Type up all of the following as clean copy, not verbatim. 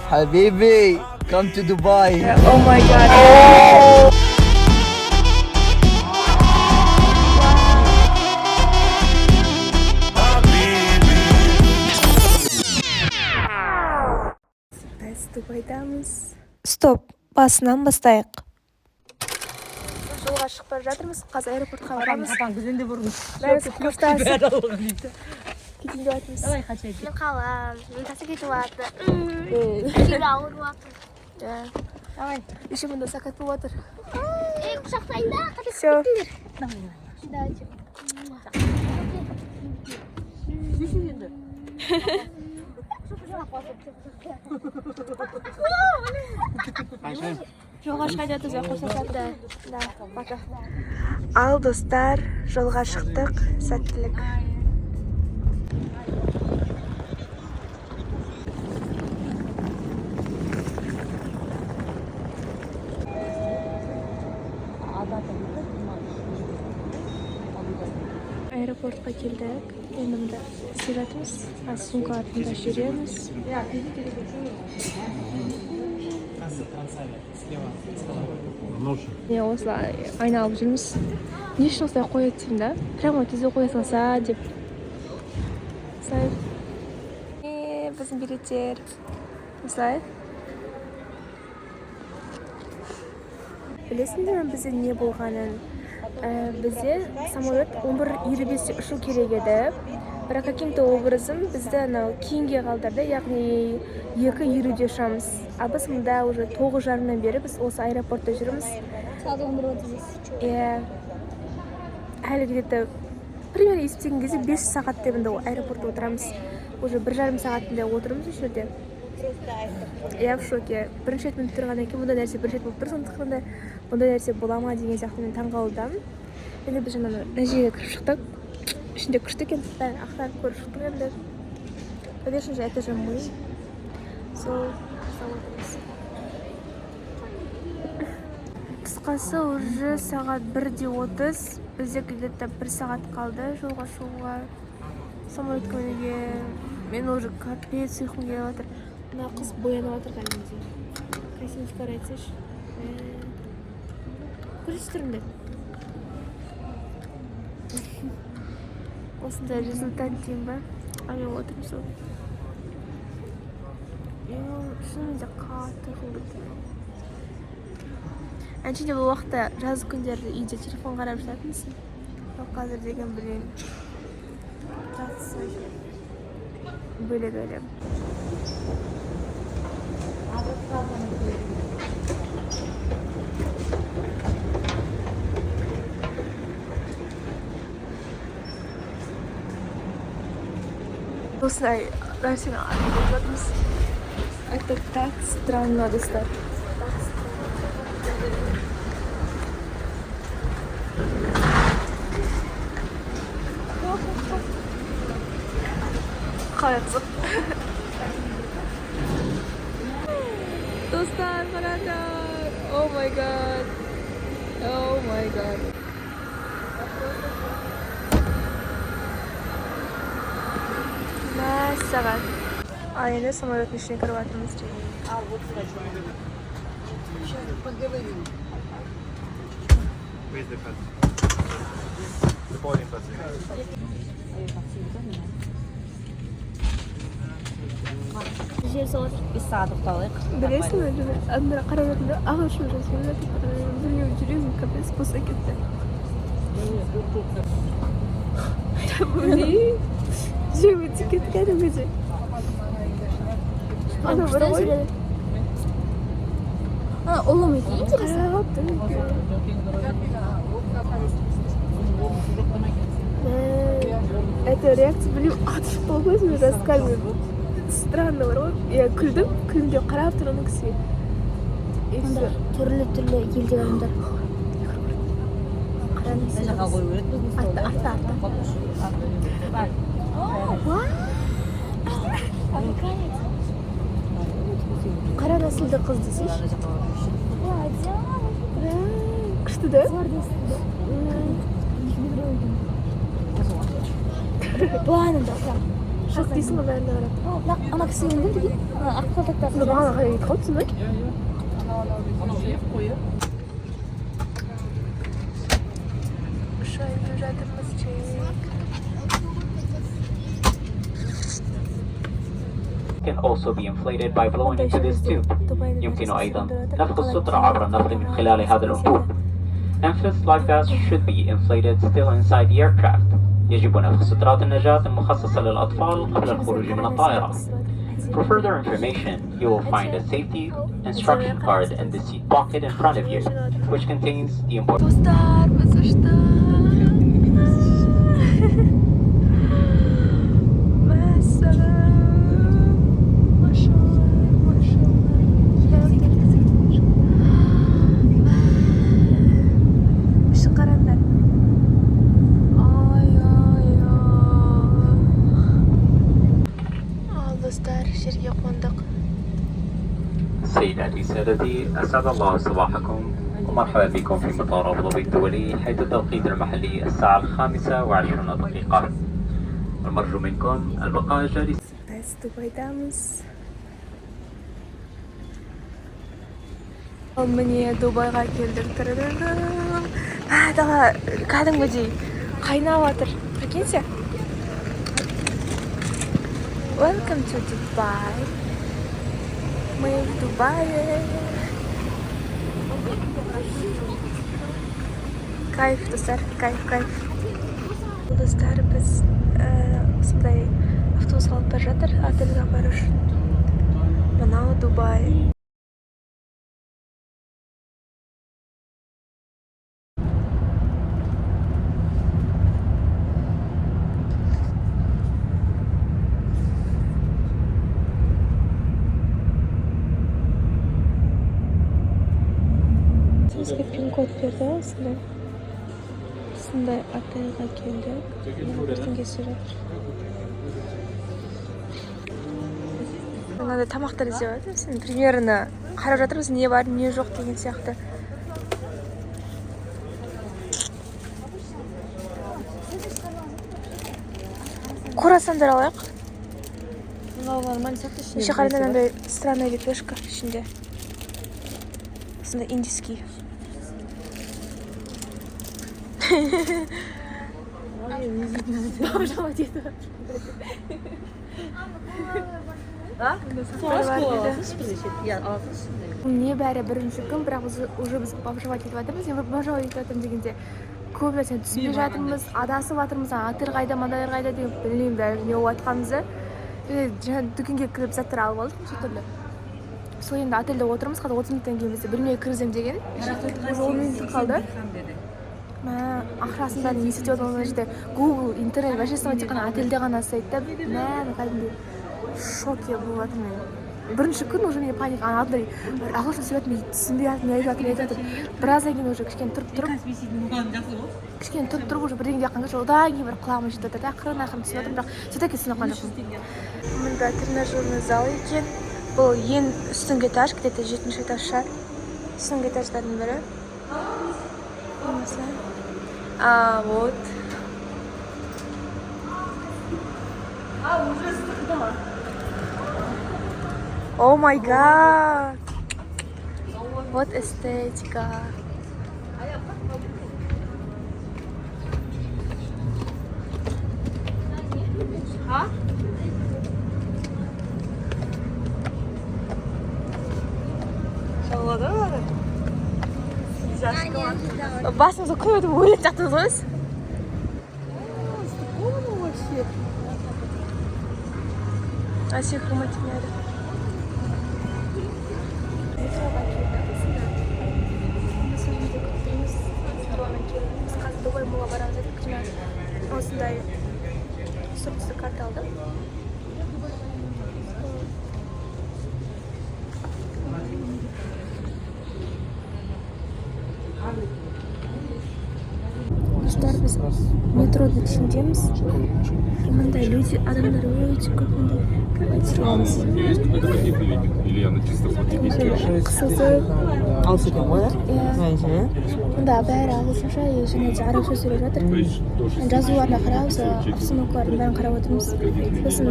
Habibi, come to Dubai. Oh my god. Biz Dubaydamiz. Стоп, басынан бастайық. Жолға шығып бара жатырмыз. Қазір аэропортқа барамыз. Güzel vurmuş. Бәріміз қоштасып Keteyim. кетейін деп жатырмыз. Давай kaçayım. Мен қалам, мен тасы кетіп жатыр. Ішіме ауырып жатыр. Давай. Еще мында сәкат болып жатыр. Құшақтайын да, қате Все. Давайте. Жолға шығайын жатырмыз. Қоштасады. Да, пока. Ал достар, жолға шықтық. Сәттілік. Аэропортқа келдік. Енді мында істеп жатырмыз. Сумкаларды тасып жүреміз. Мен осылай айналып жүрміз. Не үшін осылай қояды деймін да? Прямо түзу қоя салса деп. Осылай. Біздің билеттер. Осылай. Білесіңдер ме бізде не болғанын? Бізде самолет 11:25-те ұшу керек еді. Бірақ каким-то образом бізді анау кейінге қалдырды, яғни 2:20-де ұшамыз. А біз мұнда уже 9:30-нан бері біз осы аэропортта жүрміз. Сағат 11:30. Иә. Әлі где-то примерно есептеген кезде 5 сағаттай мұнда аэропортта отырамыз. Уже 1,5 сағатында отырмыз осы жерде. Я в шоке. Бірінші рет мініп тұрғаннан кейін бұндай нәрсе бірінші рет болып тұр, сондықтан да бұндай нәрсе бола ма деген сияқты мен таңғалдым. Енді біз жаңа мына жерге кіріп шықтық. Ішінде күшті екен, бәрін ақтарып көріп шықтық енді. Конечно же, это же мы. Сол отырмыз. Қысқасы уже сағат 1:30. Бізде где-то 1 сағат қалды жолға шығуға. Самолетке мінуге. Мен уже капец ұйқым келіп жатыр. Мына қыз боянып жатыр кәдімгідей. Красивочкалар айтсайшы. Көрсетіріңдер. Осындай результат деймін ба? Ами отырмын сол. Шынымен де қатты жылдық. Әншейінде бұл уақытта жазғы күндері үйде телефон қарап жататынсың. Ал қазір деген білейін. Жатсы. Бөлек әлем. Осылай нәрсені айтып жатырмыз. Это так странно, достар. Қалай қызық. Достар, қараңдар. Oh my god. Oh my god. Мәссаған. Енді самолеттің ішіне кіріп жатырмыз. Жер соғыр. Biz saat tutalım. Білесің бе? Андыра қарап жатырмын да ағылшын жазып жатыр. Білмеймін, жүрегім капец босай кетті. Блин. Жүрегім өтіп кетті кәдімгідей. Ана бар ғой. Ұлы ма екен? Қарап тұр. Это реакция, блин, атышып болып өзіме рассказываю. Странно бар ғой. Я күлдім қарап тұр оның кісіге. И все. Түрлі елдегі адамдар. Қара нәсілді қыз десейші. Күшті да? Bu anında. шок дейсің ғой бәріне қарап. ана кісі келді деген аққалтақтар Сонда маған қарай кетіп қалыпсың ба? Шайып жатырмыз чек. can also be inflated by blowing into this tube. يمكن أيضا نفخ السترة عبر النفخ من خلال هذا الأنبوب. Amphibians like that should be inflated still inside the aircraft. يجب نفخ سترات النجاة المخصصة للأطفال قبل الخروج من الطائرة. For further information, you will find a safety instruction card in the seat pocket in front of you, which contains the important Dostlar, biz uçtuk. жерге қондық. سيداتي سادتي أسعد الله صباحكم ومرحبا بكم في مطار أبو ظبي الدولي حيث التوقيت المحلي الساعة 5:20. المرجو منكم البقاء جالسين. Biz Дубайдамыз. Міне Дубайға келдік. Дағы кәдімгідей қайнап жатыр. Прикиньте. Welcome to Dubai. Мы в Дубае. Кайф, достар, кайф. Достар, біз осындай автобус алып бара жатыр отельге бару үшін. Мынау Дубай. Бізге пин-код берді, осындай отельге келдік. Бірден кесе жатыр. Мынандай тамақтар іздеп жатыр. Сен примерно қарап жатырмыз, не бар, не жоқ деген сияқты. Круассандар алайық. Еще қарайдан андай странная лепешка ішінде. Осындай индийский. Бабжалать етіп жатыр. Не бәрі бірінші күн, бірақ уже біз бабжалать етіп жатырмыз. Мен бабжалать етіп жатырмын дегенде көп нәрсені түсінбей жатырмыз, адасып жатырмыз, отель қайда, мадалар қайда деген білмеймін бәрі не болып жатқанымызды. Жаңа дүкенге кіріп заттар алып алдық, неше түрлі. Сол енді отельде отырмыз, қазір 30 минуттан кейін бізді білмей кіргізем деген. Уже 10 минут қалды. Ақшасында не істеп отырған жерде Google, интернет, вообще тек қана отельде ғана істейді да. Кәдімгідей шоке болып жатыр мен. Бірінші күн уже менде паника, ағылшын сөйлеп жатыр, түсінбей жатыр, не айтып жатыр. Біраздан кейін уже кішкене тұрып уже бірдеңе жаққан кезде одан кейін бір құлағыма жетіп жатыр да, ақырын түсініп жатырмын, бірақ все-таки түсініп қалған жоқпын. Мұнда тренажерный зал екен. Бұл ең үстіңгі этаж, где-то 7-ші этаж шығар. Үстіңгі этаждардың бірі. Вот. Уже ыстықта. О май гад. Вот эстетика. Басымызға көметін өліп жақтыңыз ғой. Әсек көметін әрі. Біз қазір Дубай молға барамыз едік. Осындай сұртысы карта алдым. Достар, біз метроның ішіндеміз. Мындай адамдар өте көп. Есть какой-то конфликт или я на чисто фото? қысылтып алыс екен ғой иә мында бәрі ағылшынша және де арабша сөйлеп жатыр жазуларына қарап осы обстановкалардың бәрін қарап отырмыз сосын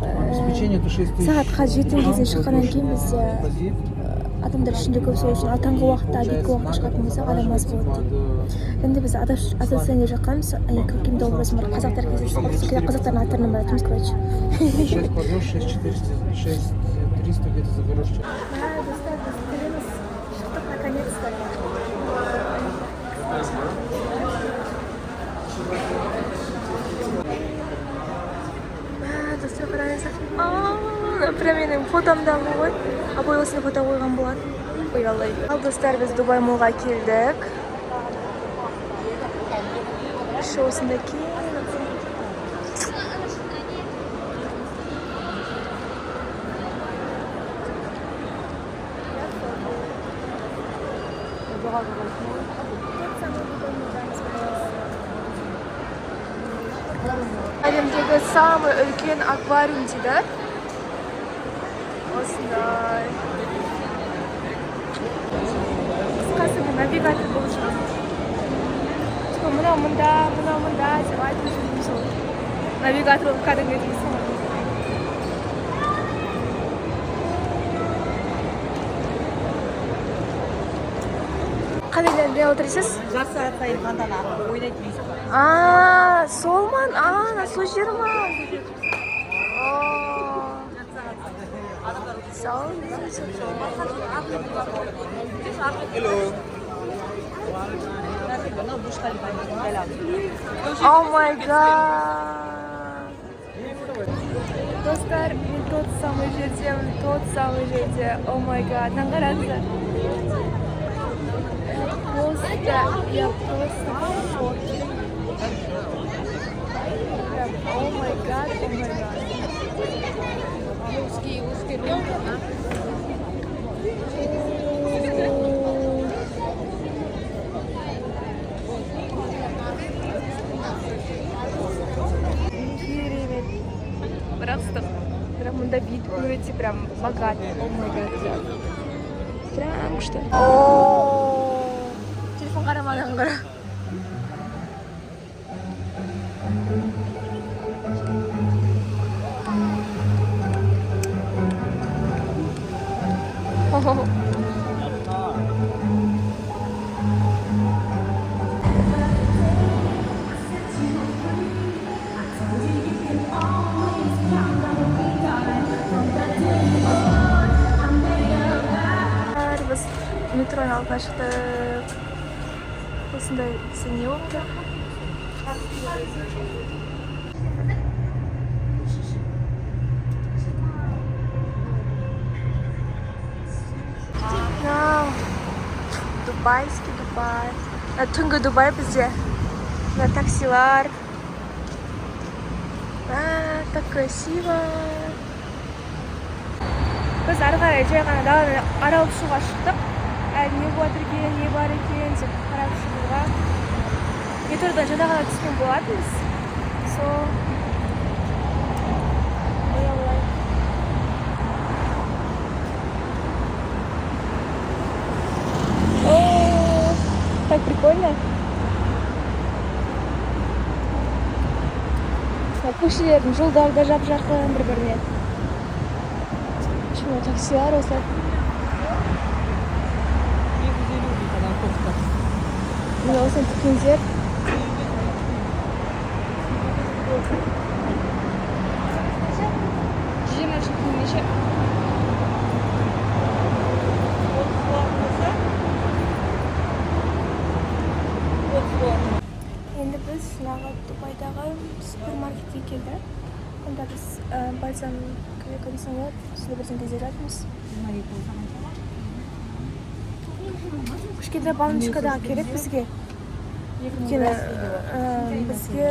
сағатқа 7 кезден шыққаннан кейін бізде адамдар ішінде көп сол үшін ал таңғы уақытта обедкі уақытта шығатын болсақ адам аз болады дейді енді біз атасында жаққанбыз каким-то образом қазақтар кездесіп қазақтардың аттарынан баратырмыз короче шықтық наконец-то достар қараңыздар прям менің фотомдағы ғой апай осындай фото қойған болатын ұялай ал достар біз дубай молға келдік іші осындай кең әлемдегі самый үлкен аквариум дейді осындай қысқасы навигатор болып жүрмін мынау мында деп айтып жүрмін сол навигатор болып кәдімгі дейсің қандай жерде отырсыз? жарты сағат сайын қантаны ойнайтын сол ма? Сол жер ма? О май гад! Достар, мен тот самый жерде, о май гад, қараңыздар. Я просто в шоке. О май гад. Узкий люк. Керемет. Бірақ мұнда вид өте прям богатый. О май гад. Прям что? Телефон қарамадан қара. Біз метроның алдына шықтық. Осындай не болды? Дубайский Дубай. Түнгі Дубай бізде. Таксилар. Так красиво. Біз ары қарай жай ғана даланы аралап шығуға шықтық. Не бар екен деп қарап шығуға. Метродан жаңа ғана түскен болатынбыз. Сол. Так прикольно. Көшелердің жолдары да жап-жақын бір-біріне. Шыны таксилар осылай. Мына осыны тіккендер. Енді біз жаңағы Дубайдағы супермаркетке келдік. Онда біз бальзам кондиционер үстінде бірден кездесіп жатырмыз. Кішкентай баночкадағы керек бізге. Өйткені бізге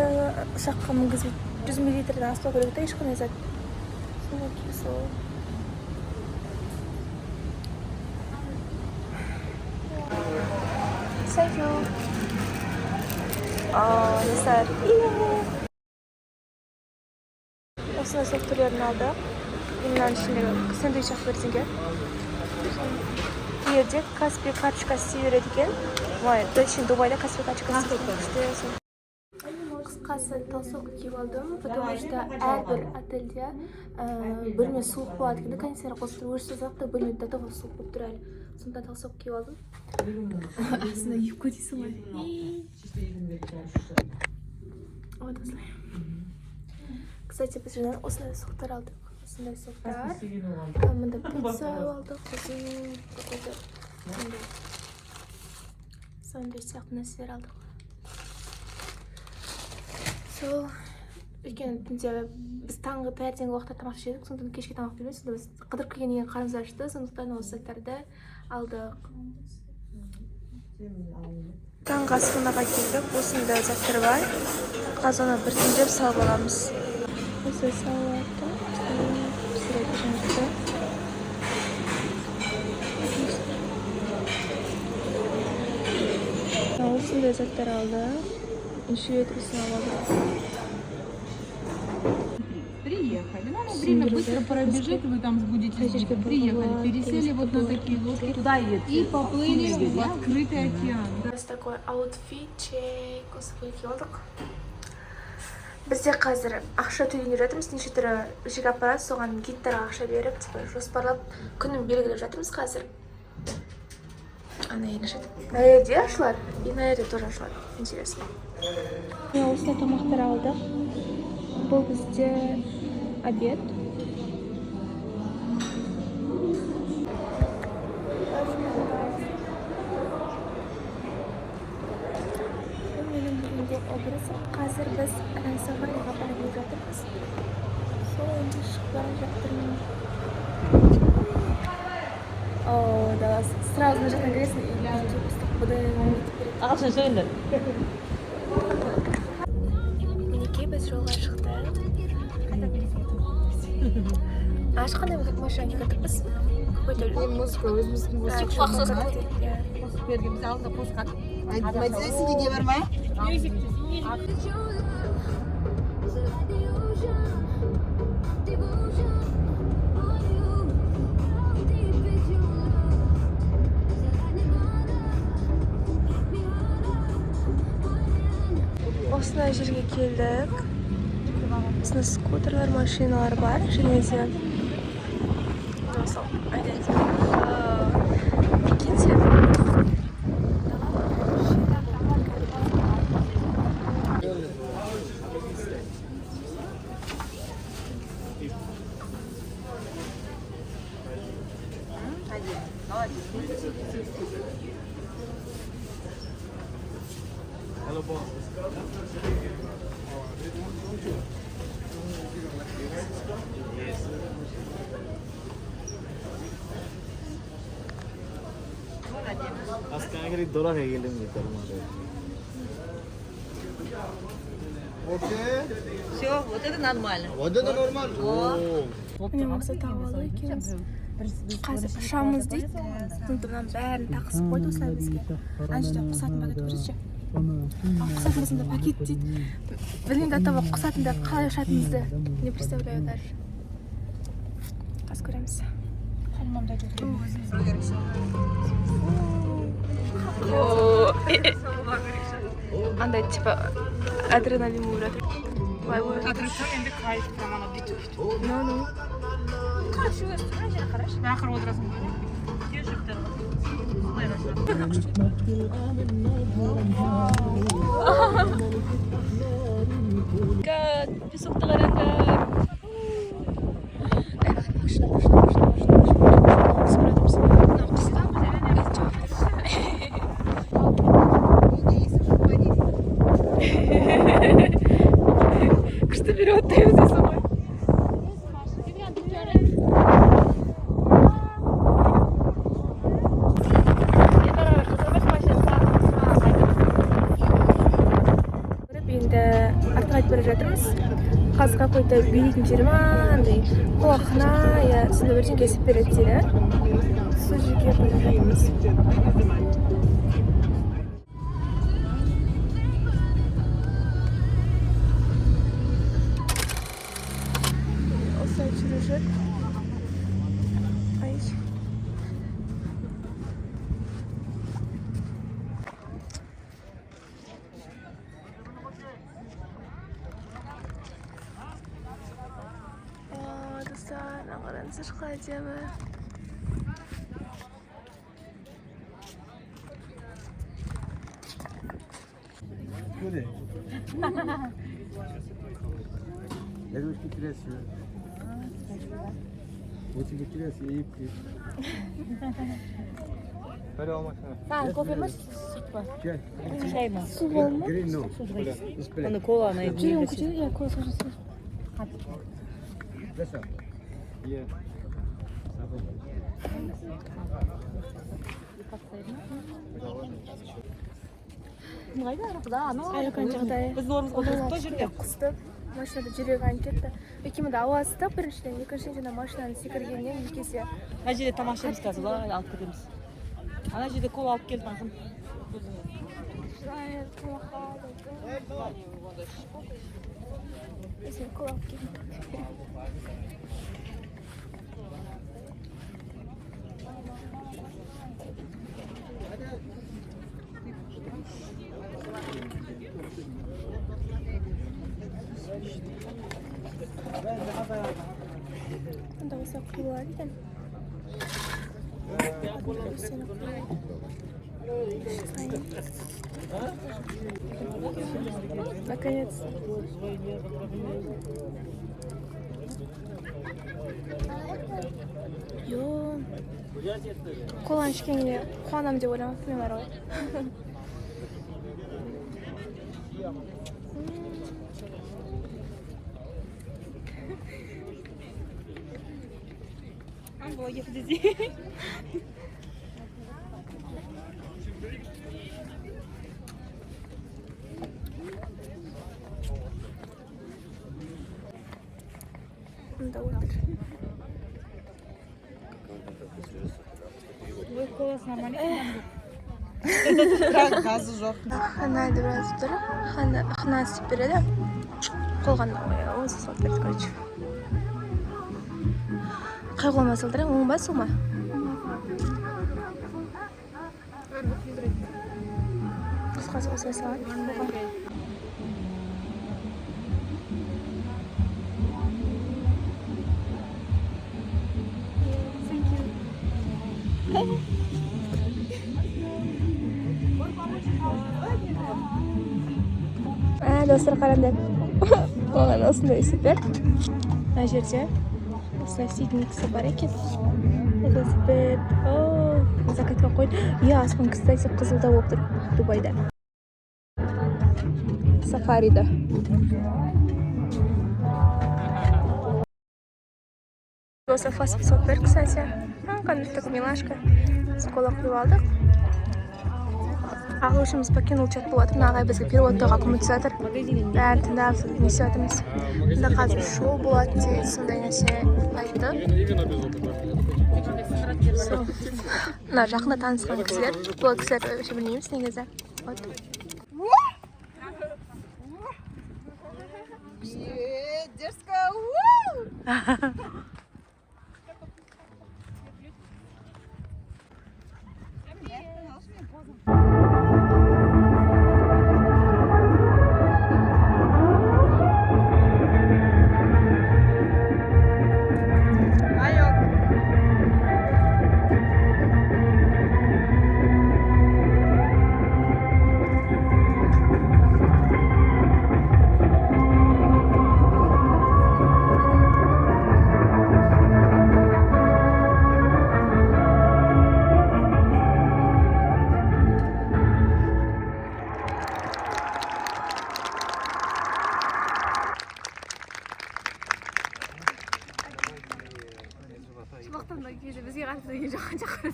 ұшаққа мінгізіп 100 мл-дан аспау керек та ешқандай зат. Сондай сол. Thank you. Достар. Осындай соқ түрлерін алдық. мынаның ішіндегі сэндвич алып берсеңге. Bu yerде Каспий карточкасы істей береді екен. Ой, точно Дубайда Каспий карточкасы істейсің. Қысқасы толстовка киіп алдым, потому что әрбір отельде бөлме суық болады екен, кондиционер қосып тұрып өрші созақ та бөлме до того суық болып тұр әлі. Сондықтан толстовка киіп алдым. Астына юбка дейсің ғой. Вот осылай. Кстати, біз жаңа осындай суықтар алдық. Осындай суықтар. Мында пицца алдық. Сосын какой-то сандвич сияқты нәрселер алдық. Сол өйткені түнде біз таңғы таңертеңгі уақытта тамақ жедік, сондықтан кешке тамақ бермейміз. Сонда біз қыдырып келгеннен кейін қарнымыз ашты, сондықтан осы заттарды алдық. Таңғы асханаға келдік. Осындай заттар бар. Қазір оны біртіндеп салып аламыз. Осы салатты пісіреді жаңағы. Осындай заттар алды. Еще это рисовала. Приехали. Ну, время быстро пробежит, вы там будете приехали, пересели вот на такие лодки туда и поплыли в открытый океан. У нас такой аутфитчик. Осы киіп алдық. Бізде қазір ақша төлейін жатырмыз. Неше түрі жүк аппарат, соған гидтарға ақша беріп, жоспарлап күнін белгілеп жатырмыз қазір. Ана ең ашады. Наерде ашылар, и наерде тоже ашылар. Интересно. Осындай тамақтар алдық. Бұл бізде обед. Менің бүгінгі образым. Қазір біз сафариға барып жатырмыз. Сол енді шығып бара жатырмын. О, да, сразу на жақтан кіресің. ағылшын сөйлеңдер. Мінекей біз жолға шықтық. Қандай машинаға кірдік біз? Музыка, өзіміздің музыка. Құлақсыз Берген біз алдында қосқан. Мәселесі неге бармай? Осындай жерге келдік. Осындай скутерлар, машиналар бар. Жерімізде. Осыл, айдайыз. Кетсе. আজকে দৌড়া হয়ে গেলাম তার মানে Все, вот это нормально. Вот это нормально. Міне осы тауып алу екенбіз. Қазір ұшамыз дейді. Сондықтан бәрін тақысып қойды осылай бізге. Ана жерде құсатын пакет көрсетші. Құсатын біздің пакет дейді. Білмеймін до того құсатында қалай ұшатынымызды не представляю даже. Қазір көреміз. Андай типа адреналин болып жатыр. Аттракцион енді кайф прямо бүйтіп. Ну. Қарашы, тура жер қарашы. Ақыры отырасың. Песокты қараңдар. Күшті беріп өттейміз дейсің ғой. Енді артқа айтып бара жатырмыз. Қазір какой-то билейтін жері ма, андай қуақына, я сонда бірден кесіп береді дейді. Сол жерге бара жатырмыз. Осылай жүріп жүр. солнышко әдемі. Девушки красивые. Очень красивые. Hadi olmak Sen kofe mi süt mü? Şey mi? Su bol mu? Green no. Onu kola mı? Жүрем көтеріп, иә, кола сожасы. Listen. Yeah. Қайда арқада анау? Әлі күн жағдайы. Біздің орнымызға той жүрген. Қысты. Машинада жүрек айнып кетті. Екеумі де ауа ыстық біріншіден, екіншіден де машинаның секіргеннен екі есе. Ана жерде тамақ ішеміз қазір, да, алып кетеміз. Ана жерде кола алып келді таңқым. Өзіме кола алып келдім. Анда болса құйылар екен. Наконец. Йо. Коланы ішкенге қуанам деп ойламаппын мен ғой. Unda отыр. Газы жоқ. Ханайды біраз тұр. Хана істеп береді. Қолғанда өзі салып берді, короче. Қай қолыма салдырайын? Оң ба, сол ма? Қысқасы осылай салады. Достар қараңдар. Оған осындай істеп. Мына жерде осылай істейтін кісі бар екен. Велосипед. Закатқа қойды. Иә, аспан, кстати, қызылда болып тұр Дубайда. Сафарида. Осы фаст-фуд бар, кстати. Қандай такой милашка. Скола құйып алдық. Ағылшымыз покинул чат болады. Ағай бізге переводтауға көмектесіп жатыр. Бәрін тыңдап несіп жатырмыз. Мұнда қазір шоу болады дейді, сондай нәрсе айтты. Мына жақында танысқан кісілер. Бұл кісілер өше білмейміз негізі. Шыбақтанда кейде бізге қарсы деген жаққа шақырды.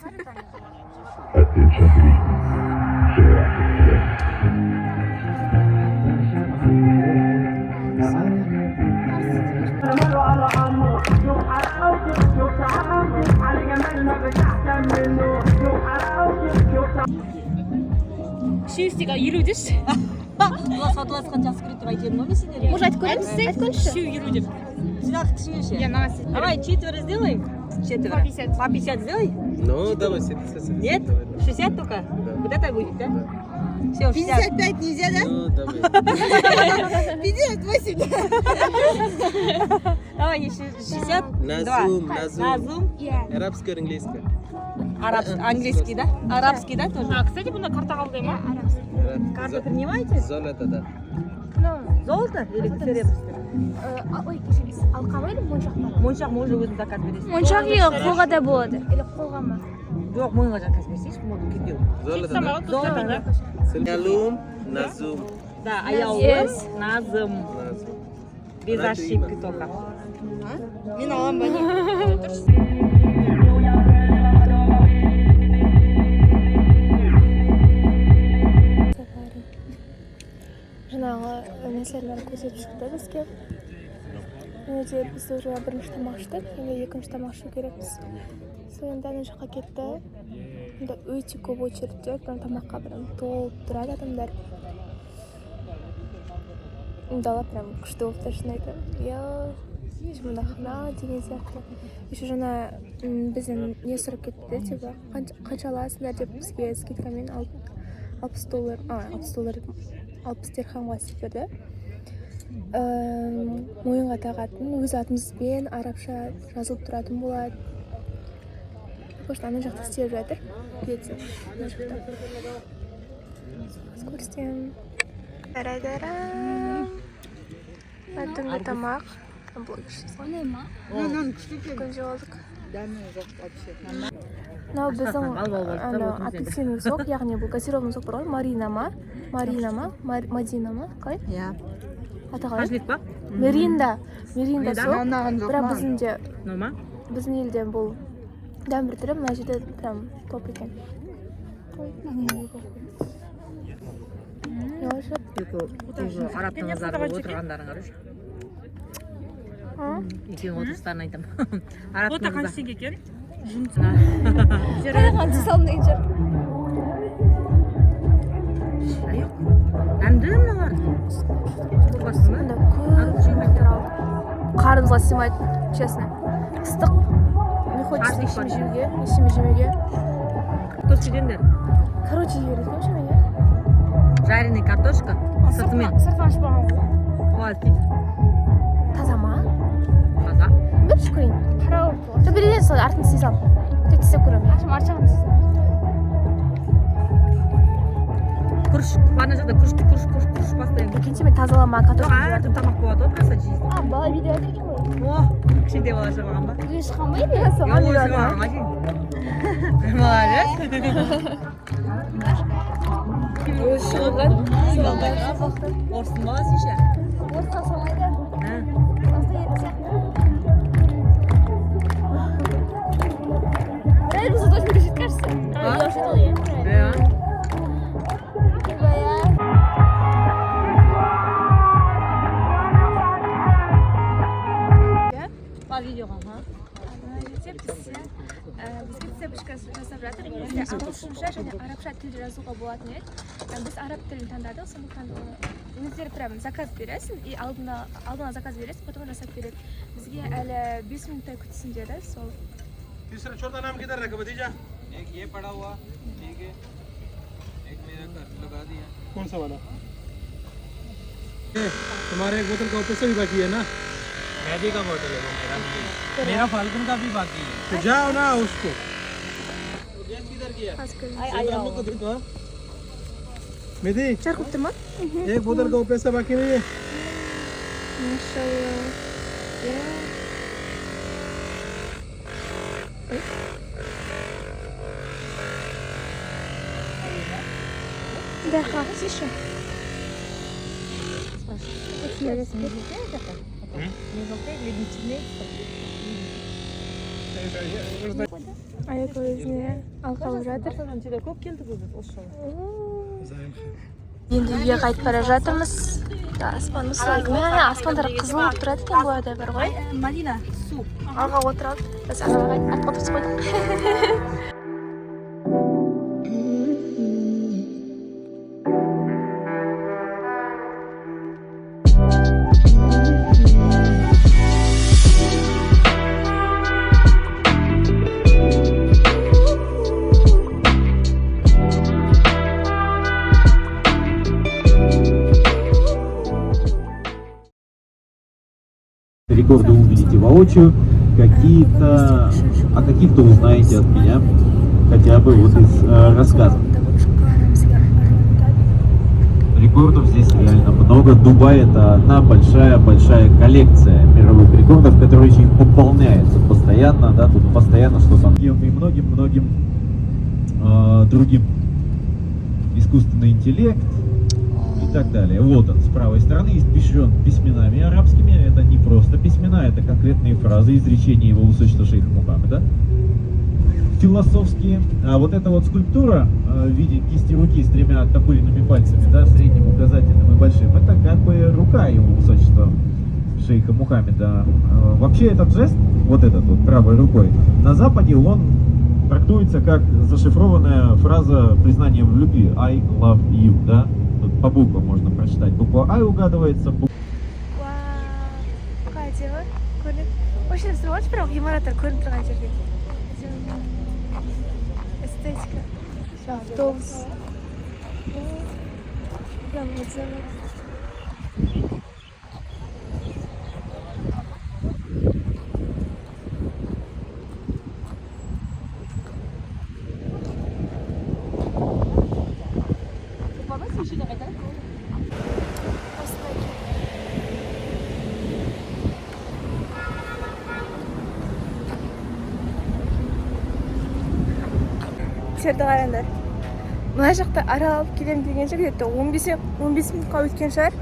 Шүйістегі елу деші. Бұла сатыласқан жасы көреді деп айтып едім, сендер? Может, айтып көріңіз? Айтып көріңізші? Шүй елу деп. Жинақ кішкенше. Давай, четверо сделай. Четверо. По 50 сделай. Ну, давай, 70. Нет? 60 только? Вот это будет, да? Все, 60. 55 нельзя, да? Ну, давай. 58. Давай еще 60. Назум, Назум. Арабская, английская. Английский, да? Арабский, да, тоже? А, кстати, бunda карта қалды ма? Карта принимаете? Золото, да. Золото или серебряный? Ой, кешіріңіз. Алқа или моншақ ма? Моншақ ма уже өзің заказ бересің? Моншақ ең қолға да болады. Или қолға ма? Жоқ, мойынға заказ берсейші, можно күйдеу. Золото, да. Золото, да? Салялум, Назум. Да, аяулым, Yes. назым. Назум. Без ошибки только. Мен аламын ба не? Жаңағы нәрселер көрсетіп шықты бізге. Өте біз уже бірінші тамақ іштік, енді екінші тамақ ішу керекпіз. Сол енді ана жаққа кетті. Енді өте көп очередьте, прям тамаққа прям толып тұрады адамдар. Дала прям күшті болып тұр, шын айтамын. Мына деген сияқты. Еще жаңа бізден не сұрап кетті, типа қанша аласыңдар деп бізге скидкамен $60 дирхамға істеп берді. Мойынға тағатын, өз атымызбен арабша жазылып тұратын болады. Просто ана жақта істеп жатыр. Кетсін, ана жақта. Көрсетемін. Түнгі тамақ. Күн жоғалдық. Мынау біздің апельсиновый сок, яғни бұл газированный сок бар ғой, Мадина ма? Қалай? Иә. Аты қалай? Қажет па? Меринда сок. Бірақ Нома? біздің елде бұл дәмір түрі, мына жерде прям топ екен. Уже арабтың қызары болып отырғандарын қарашы. Екеуің отырыстарын айтамын. Арабтың қызы. Қанша екен? Қайған тұсалын деген жер. Дәмді мыналар. Сонда көп алды. Қарымызға сыймайды, честно. Ыстық. Не хочется ешеме жемеге. Картошка жеңдер. Короче, жібереді жемеге. Жареный картошка сыртымен. Сыртын ашпаған ғой. Қалай істейді? Таза ма? Таза. Бір көрейін. Қара болып болады. Берейін сол, артын істей сал. Тістеп көремін. Аршағын сіз. Күріш. Ана жақта күріш бастайын. Екінші мен тазалама картошка Әртүр тамақ болады, просто жейсің. Бала видео айтыр екен ғой. О, кішкентай бала жамаған ба? Үйге шыққан ба еді? соған үйренді. Өзі шығылған. Орыстың баласы ше? Орысқа салмайды. Орыста еді сияқты. Правильно, за точно бежит, кажется. Я уже это я. Да. Бар видеоға, ма? Бізге цепочка жасап жатыр. Бізде ағылшынша және арабша тіл жазуға болатын еді. Біз араб тілін таңдадық, сондықтан өздері прям заказ бересің, и алдына заказ бересің, потом жасап береді. Бізге әлі 5 минуттай күтсін деді, сол. तीसरा छोटा नाम किधर रखा भतीजा? एक ये पड़ा हुआ, ठीक है। एक मेरा लगा दिया। कौन सा वाला? तुम्हारे एक बोतल का पैसा भी बाकी है ना? मैदी का बोतल है वो मेरा फाल्कन का भी बाकी है। तो जाओ ना उसको। जेन किधर गया? मेदी Чар күтті ма? एक बोतल का पैसा बाकी नहीं है। Дәха, сише. Аяқ өзіне алқалып жатыр. Көп келді бұл осы жолы. Енді үйге қайтып бара жатырмыз. Аспанымыз аспандар қызыл болып тұрады екен, бұларда бар ғой. Мадина, су. Алға отырады. Біз анаға артқа тұрсып қойдық. Рекорды увидите воочию, какие-то узнаете от меня, хотя бы вот из рассказов. Рекордов здесь реально много. Дубай — это одна большая коллекция мировых рекордов, которая очень пополняется постоянно, да, тут постоянно что-то. И многим другим. Искусственный интеллект и так далее. Вот он, с правой стороны, испещрен письменами арабскими. Это не просто письмена, это конкретные фразы, изречения его высочества шейха Мухаммеда. Философские. А вот эта вот скульптура в виде кисти руки с тремя оттопыренными пальцами, да, средним, указательным и большим, это как бы рука его высочества шейха Мухаммеда. Вообще этот жест, вот этот вот правой рукой, на Западе он трактуется как зашифрованная фраза признания в любви. I love you, да? Тут по буквам можно прочитать. Буква I угадывается. Вау, какая тема? Очень нравится, прям гимараттар көрініп тұрған жерде. Эстетика. Автобус. Прям вот завод. Жерді қараңдар. Мына жақта аралап келем дегенше где-то 15 минутқа өткен шығар.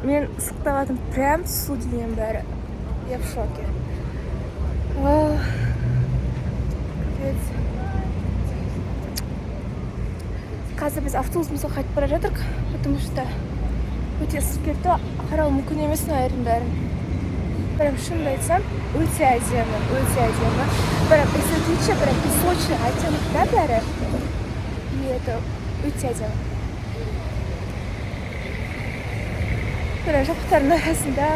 Мен ыстықтаватым, прям су деген бәрі. Я в шоке. Қазір біз автобусымызға қайтып бара жатырмық, потому что өте ысып кетті. Қарау мүмкін емес наверное бәрін. Прям шынымды айтсам, өте әдемі. Прям эстетично, прям песочный оттенок, да, бәрі? И это өте әдемі. Прям жапықтардың арасында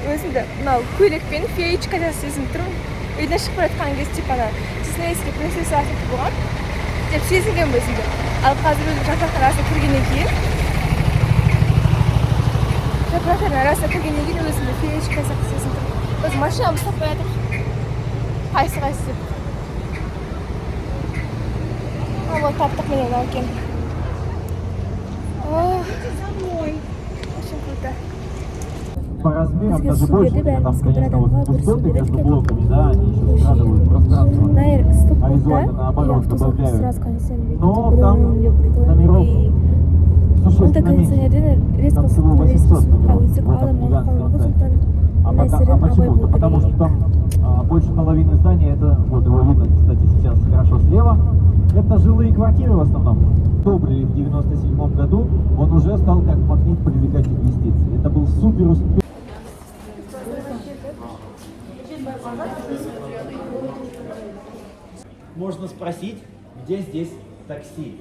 өзімді мынау көйлекпен феечкадан сезініп тұрмын. Үйден шығып бара жатқан кезде типа ана Диснейский принцесса атты болған деп сезінген өзімді. Ал қазір өзім жапырақтың арасына кіргеннен кейін өзімді феечка сияқты сезініп тұрмын. Біз машинамыз таппай жатырмық. Қайсы деп. Вот таптық міне мынау екен. Очень круто. По размерам даже больше, там, конечно, вот пустоты между блоками, да, они еще скрадывают пространство, а визуально наоборот добавляют. Но там номеров существенно меньше, там всего 800 номеров в этом гигантском здании. А почему? Потому что там больше половины здания, это, вот его видно, кстати, сейчас хорошо слева, это жилые квартиры в основном. В октябре в 97 году он уже стал как магнит привлекать инвестиции. Это был супер успех. Можно спросить, где здесь такси?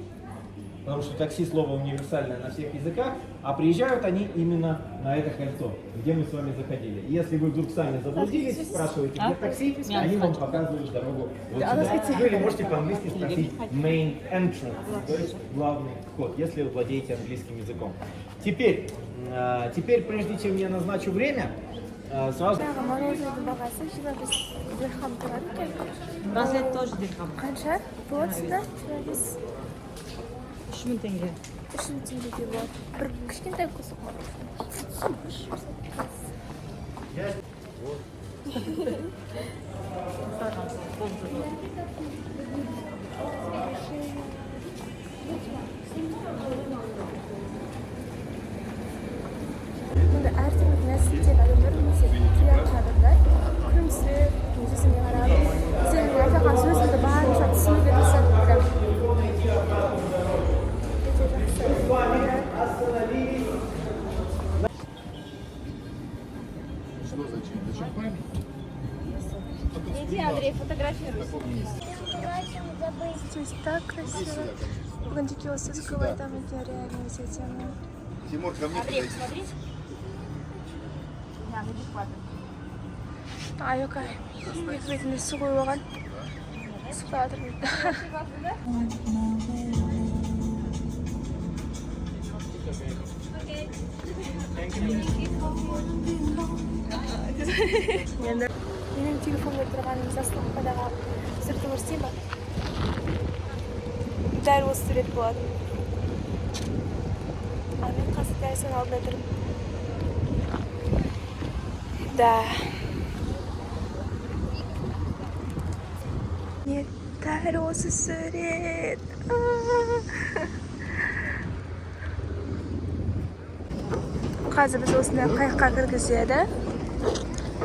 Потому что такси слово универсальное на всех языках, а приезжают они именно на это кольцо, где мы с вами заходили. И если вы вдруг сами заблудились, спрашиваете, где такси, они вам показывают дорогу вот сюда. Или можете по-английски спросить main entrance, то есть главный вход, если вы владеете английским языком. Теперь, прежде чем я назначу время, сразу... Браслет тоже дирхам. Қанша? Болатсында? 3000 теңге. 3000 теңгеге болады. Бір кішкентай кусок. Мұнда әртүрлі нәсілдегі адамдар немесе келетін адамдар күлімсіреп, жүзіне қарап, сенің айтқан сөзіңді барынша түсінуге тырысады. Иди, Андрей, фотографируйся. Здесь так красиво. Бандики вас скрывают, там эти реальные все темы. Тимур, ко мне Андрей, посмотри. Да, ну бесплатно. Аюка, ек бетінде су қойып алған. Суға жатырмын. Енді менің телефонда тұрғаным заставкадағы суретті көрсетейін ба? Дәл осы сурет болады. Мен қазір дәл соның алдында тұрмын. Да. Не дәл осы сурет. Қазір біз осындай қайыққа кіргізеді.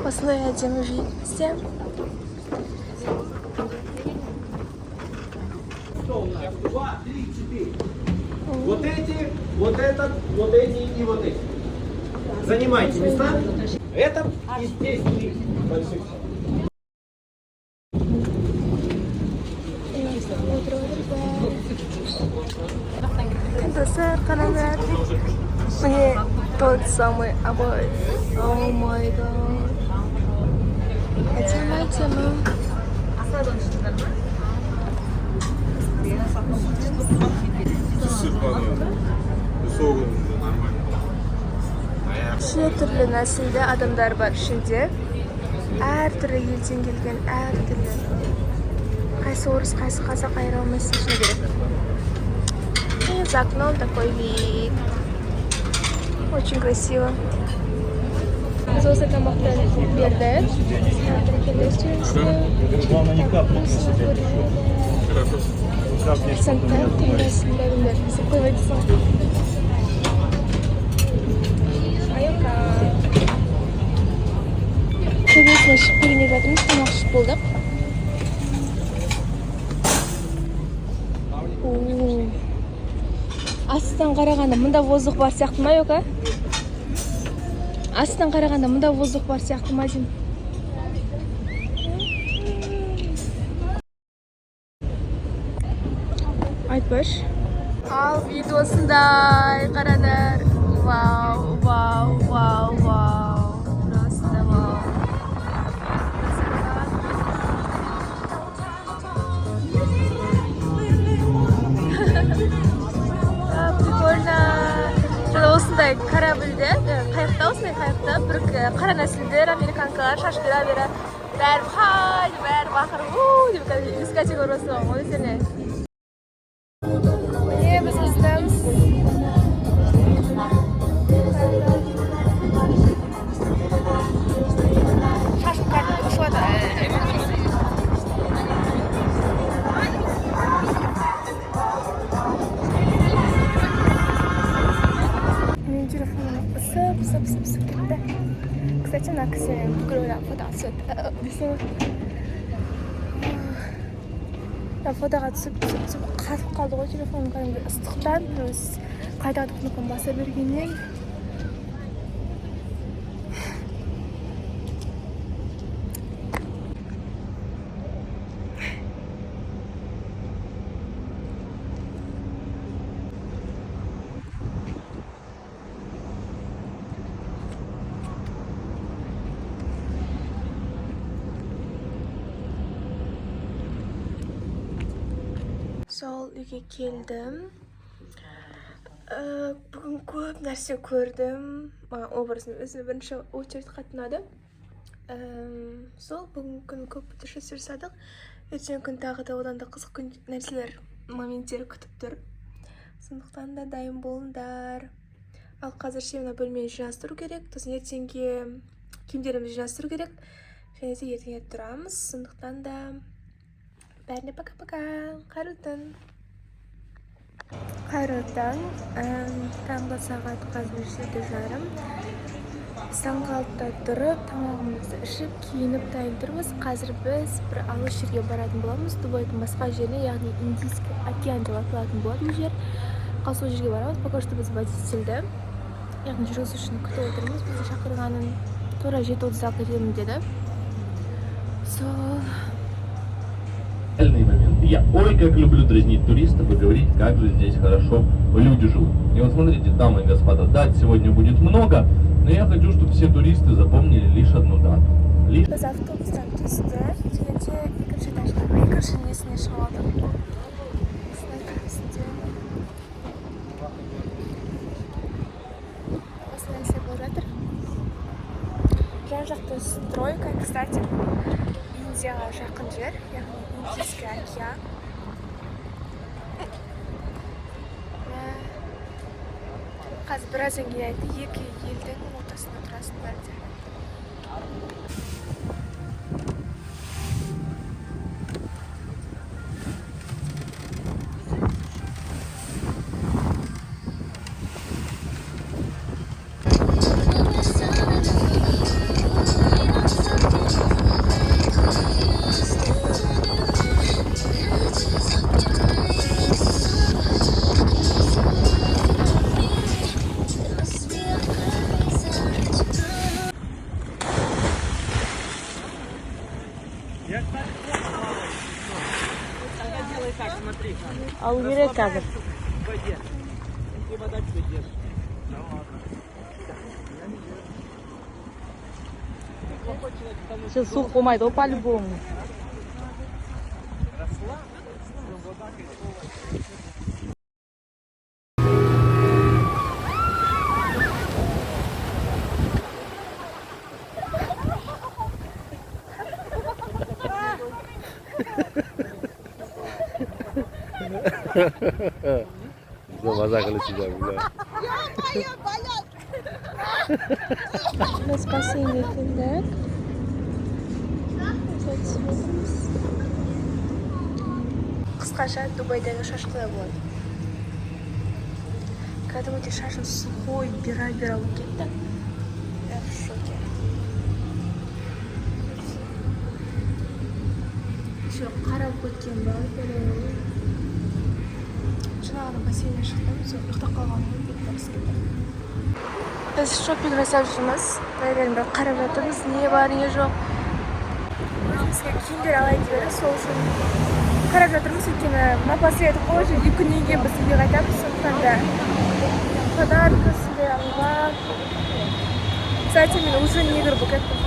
Осындай әдемі видімізде. Два, три, четыре. Вот эти, вот этот, вот эти и вот эти. Занимайте места. Это и здесь три больших. Достар, қараңдар. Міне тот самый обои. О май гад. Әдемі. Неше түрлі нәсілді адамдар бар ішінде. Әр түрлі елден келген, әр түрлі. Қайсы орыс, қайсы қазақ айыра алмайсың шыны керек. И за окном такой вид. Очень красиво. Біз осы тамақтан берді. Сәнттен күндесіндеріндер. Сен қоймайдысың. Айоқа. Төбесіне шып көріне жатырмыз. Тамақ ішіп болдық. Астан қарағанда мұнда воздух бар сияқты ма, Айоқа? Астан қарағанда мұнда воздух бар сияқты ма, деймін. Айтпаш. Ал видеосындай қарадар. Вау. Просто вау. Прикольно. Жаңа осындай корабльде, қайықта, осындай қайықта бір қара нәсілдер, американкалар шашып бері бәрі хай, бәрі бақыр, деп дискотека орысы ғой, ой сене. Міне біз осындамыз. Шашып қайтып ұшып отыр. Менің телефоным ысып кетті. Кстати, мына кісі бүкіл фотоға түседі. Фотоға түсіп қатып қалды ғой телефоным кәдімгі ыстықтан. Қайта кнопканы баса бергеннен. Сол үйге келдім. Бүгін көп нәрсе көрдім. Образым өзіме бірінші очередь қатты ұнады. Сол бүгін күн көп путешествие жасадық. Ертең күн тағы да одан да қызық нәрселер, моменттер күтіп тұр. Сондықтан да дайын болыңдар. Ал қазір мына бөлмені жинастыру керек. Сосын ертеңге киімдерімізді жинастыру керек. Және де ертең тұрамыз. Сондықтан да бәріне пока-пока. Қайырлы таң. Таңғы сағат қазір 7:30. Таңғы 6-та тұрып, тамағымызды ішіп, киініп дайын тұрмыз. Қазір біз бір алыс жерге баратын боламыз. Дубайдың басқа жеріне, яғни Индийский океан деп аталатын болады бұл жер. Ал сол жерге барамыз. Пока что біз водительді, яғни жүргізушіні күтіп отырмыз. Бізді шақырғанын тура 7:30-да кетемін деді. Сол. Я ой как люблю дразнить туристов и говорить, как же здесь хорошо люди живут. И вот смотрите, дамы и господа, дат сегодня будет много, но я хочу, чтобы все туристы запомнили лишь одну дату. Біз автобустан түсті, және де екінші несіне шығып алдық. Осылай нәрсе болып жатыр. ана жақта стройка, кстати, Индияға жақын жер, яғни Индийский океан. Қазір біраздан кейін айтты, екі елдің ортасында тұрасыңдар деп. Алу керек қазір. Сейчас су қоймайды, по-любому. Biz бассейнге келдік. Қысқаша Дубайдағы шашлык болады. Кәдімгідей шашым сухой, бира-бира болып кетті. Я в шоке. Еще қарап өткен ба? Жаңағыда бассейнге шықтым, ұйықтап қалғанмын, бет барысында. Biz shopping жасап жүрміз. Бәрібір қарап жатырмыз, не бар, не жоқ. Өзімізге киімдер алайын деп едік, сол үшін қарап жатырмыз. Өйткені мапасы айтып қойшы, 2 күннен кейін біз үйге қайтамыз. Сондықтан да подарка сіздер алуға. Кстати, мен уже негр болып кеттім.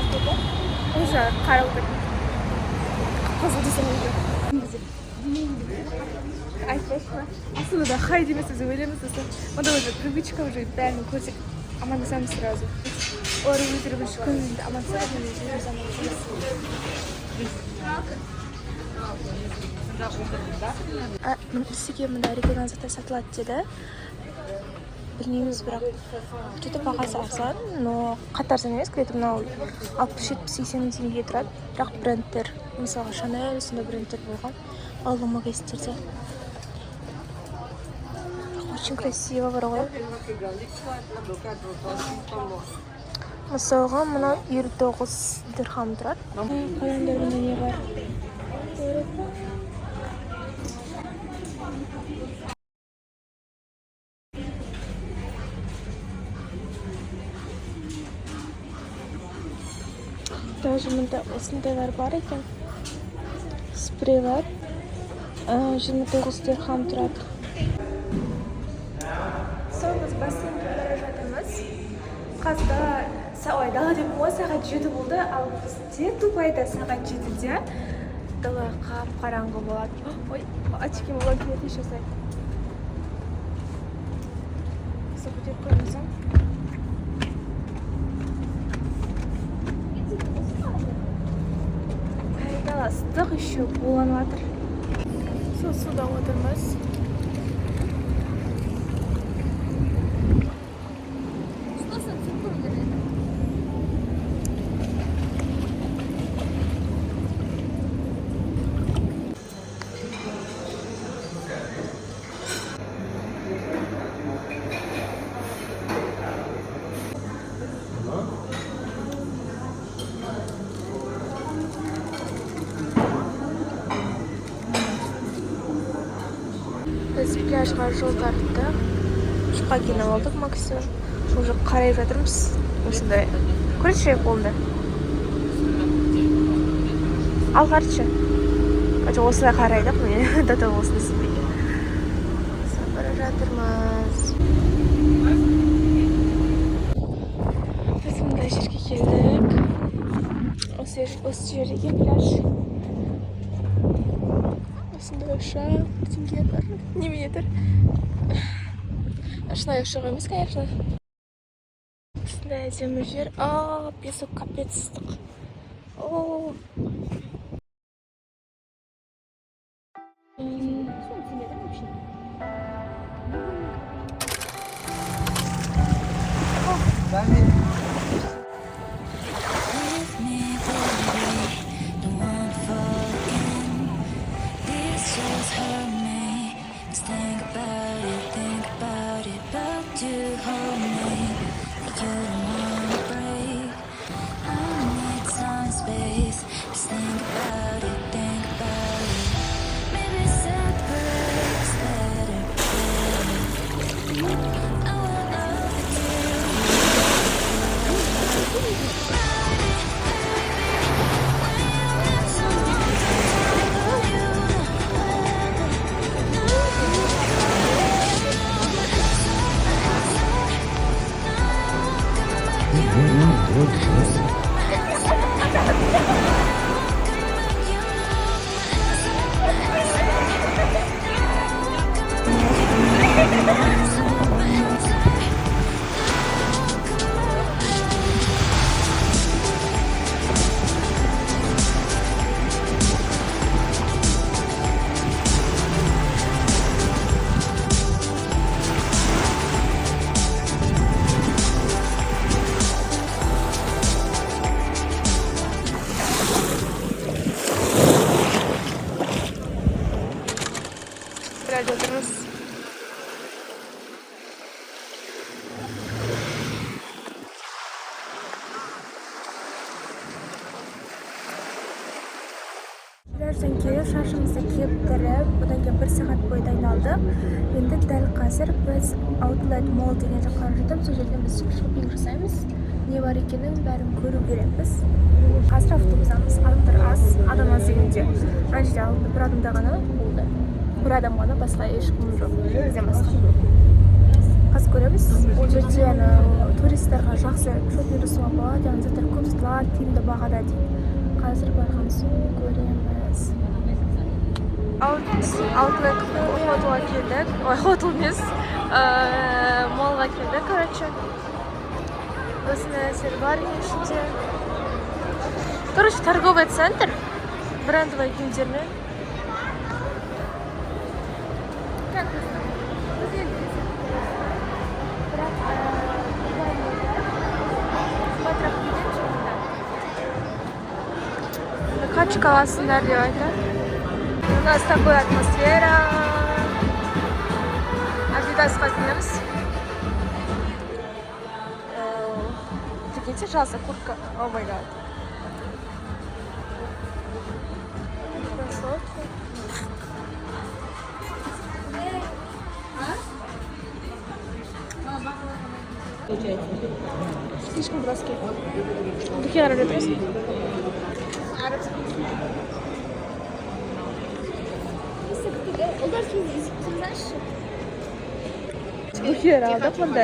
Уже қарап кеттім. Қызыл десем үйге. Айтпайшы ма? Аслында хай демес өзі өлеміз сосын. Онда уже привычка уже бәрін көрсек. Амандасамыз сразу. Олар өздері бірінші көңілді амандасады, мен өзім амандасамын. Сізге мұнда оригинал заттар сатылады деді. Білмейміз, бірақ сөйтіп бағасы арзан, но қатты арзан емес, где-то мынау 60-70-80 теңгеге тұрады. Бірақ брендтер, мысалға Chanel, сондай брендтер болған. Аллы магазиндерде. Очень красиво бар ғой. Мысалға мына 59 дирхам тұрады. Қаламдарында не бар? Даже мында осындайлар бар екен. Спрейлар 29 дирхам тұрады. Біз бассейнге бара жатырмыз. Қазда дала деп қой, сағат 7 болды, ал бізде Дубайда сағат 7-де дала қап-қараңғы болады. Ой, очки болған келеді еще сай. Осы көтеріп көрмесең. Дала ыстық еще боланып жатыр. Сол суда отырмыз. Біз пляжға жол тарттық. Шыққа кейін алдық максимум. Уже қарайып жатырмыз. Осындай. Көрші қолында. Ал қаршы. Осылай қарайдық. Мен дата болсын сізбейді. Бара жатырмыз. Біз мұндай жерге келдік. Осы жерге пляж. Осындай ұшақ, бірдеңе бар. Немене тұр? Шынайы ұшақ емес, конечно. осындай әдемі жер. Песок капец ыстық. Biraz otururuz. Birazdan keyin шашымызды кептіріп, одан кейін 1 сағат бойы дайындалдық. Енді дәл қазір біз Outlet Mall деген жаққа бара жатырмыз. Сол жерден біз шопинг жасаймыз. Не бар екенін бәрін көру керекпіз. Қазір автобустамыз. Адамдар аз, адам аз дегенде. Ана жерде алдында бір адамда ғана болды. Бір адам ғана, басқа ешкім жоқ. Бізден басқа. Қазір көреміз. Ол жерде туристерға жақсы шопинг жасауға болады. Яғни заттар көп сатылады, тиімді бағада дейді. Қазір барған соң көреміз. Outlet Hotel'a келдік. Ой, hotel емес. Молға келдік, короче. Осындай нәрселер бар ішінде. Короче, торговый центр. Брендовый киімдермен. Kaç kalsınlar diyor orada. У нас такая атмосфера. Adidas костюмс. Прикиньте, жалко, куртка. О май гад. Слишком броские. Духи арабские. Духи алдық мұнда.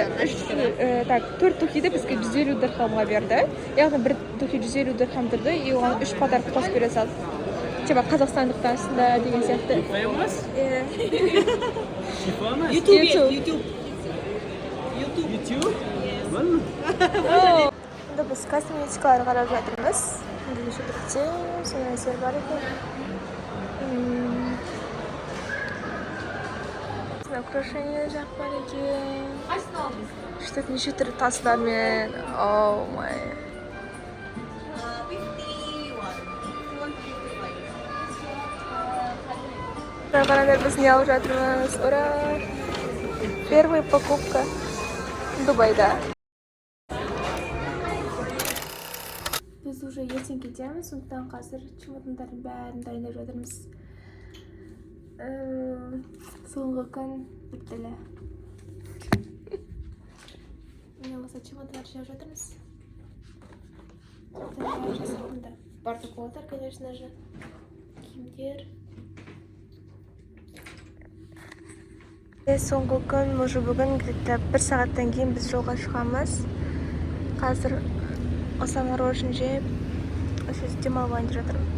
Так, 4 духиді бізге 150 дирхамға берді. Яғни бір духи 150 дирхам тұрды, и оған 3 подарок қосып бере салды. Типа қазақстандықтан сында деген сияқты. YouTube. Енді біз косметикалар қарап жатырмыз. Енді шүкіртте, сондай нәрселер бар екен. Украшение жақ бар екен. Что-то неше түрлі тастармен. Оу май. Қараңдар, біз не алып жатырмыз. Ура! Первая покупка Дубайда. Біз уже ертең кетеміз, сондықтан қазір чемодандардың бәрін дайындап жатырмыз. Соңғы күн біттілі. Міне осы чемодандар жинап жатырмыз. Бардық, конечно же. Киімдер. Соңғы күн, уже бүгін где-то 1 сағаттан кейін біз жолға шығамыз. Қазір осы мороженое жеп, осы демалып жатырмын.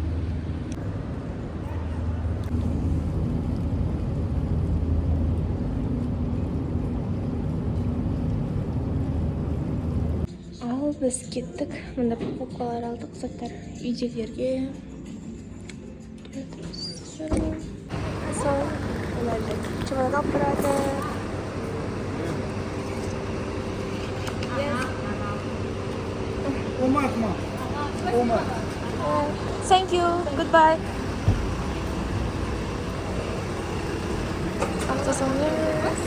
біз кеттік. Мында покупкалар алдық, заттар үйдегілерге. Сол, оларды чығарға бұрады. Thank you, goodbye. Автосалонымыз.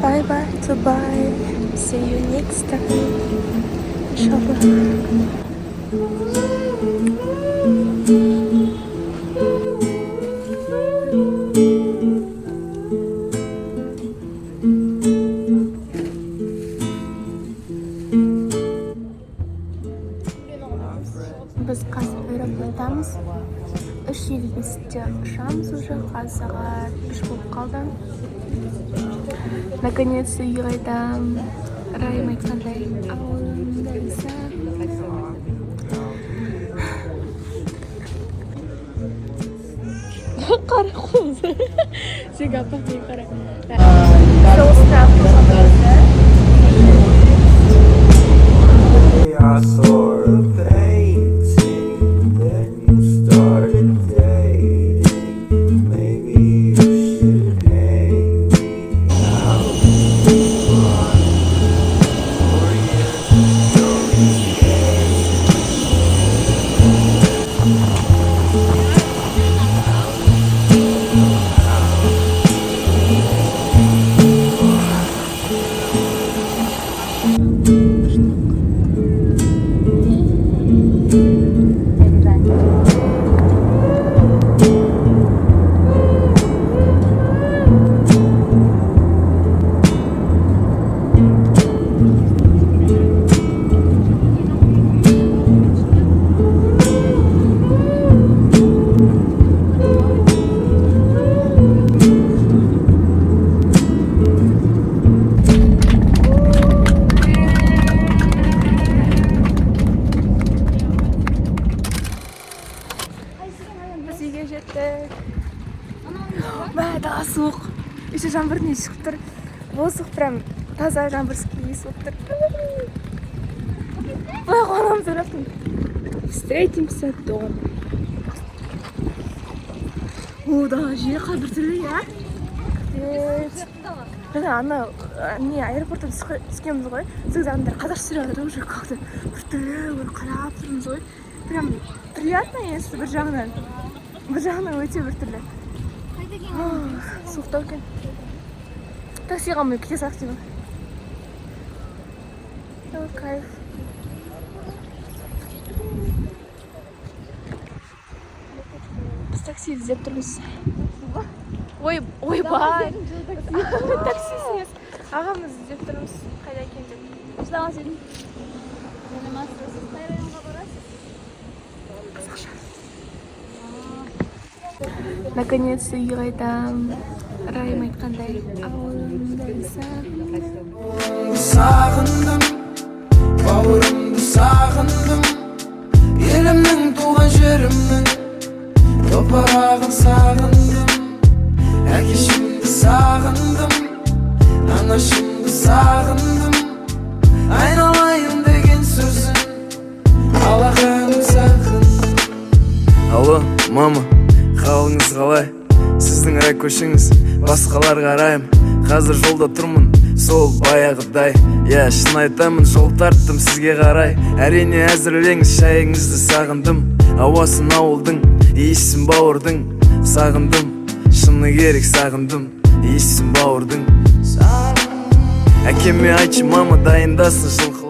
Bye bye to bye. See you next time. Inshallah. Біз қазір аэропорттамыз. 3:55-те ұшамыз уже. Қазір сағат 3 болып қалды. Наконец-то үйге қайтам. Райым айтқандай ауылымда исә. Қара қолымызды. Сен апа мен қара. I saw a painting, then you started dating. Maybe you should hang me out. Біз үйге жеттік. Daha soğuk. Еще жаңбыр не шығып тұр. Воздух прям таза жаңбырский есіп тұр. Былай қуанамыз араптың. Встретимся дома. О, да, жер қадір түрлі, я? Ана, не, аэропортта түскеніміз ғой. Сіз аңдар қазақша сөйледі уже как-то біртүрлі қарап тұрмыз ғой. Прям приятно есі бір жағынан. Бір жағынан өте біртүрлі. Суықтау екен. Таксиға мы кете сақ деймін. Кайф. Біз такси іздеп тұрмыз. Ойбай! Такси емес. Ағамыз іздеп тұрмыз. Қайда екен деп. Шыдамас едім. Наконец-то үйге қайтам. Райым айтқандай ауылымда сағындым, бауырымды сағындым, елімнің туған жерімнің топырағын сағындым, әкешімді сағындым, анашымды сағындым, айналайын деген сөзін алақаным сағындым. Алло, мама, қалыңыз қалай? Сіздің ракөшіңіз басқалар қарайым. Қазір жолда тұрмын, сол баяғыдай. Я шын айтамын, жол тарттым сізге қарай. Әрине әзірлеңіз шайыңызды, сағындым. Ауасын ауылдың, иісін бауырдың. Сағындым, шыны керек сағындым, иісін бауырдың. Әкеме айтшы, мама дайындасын жылқы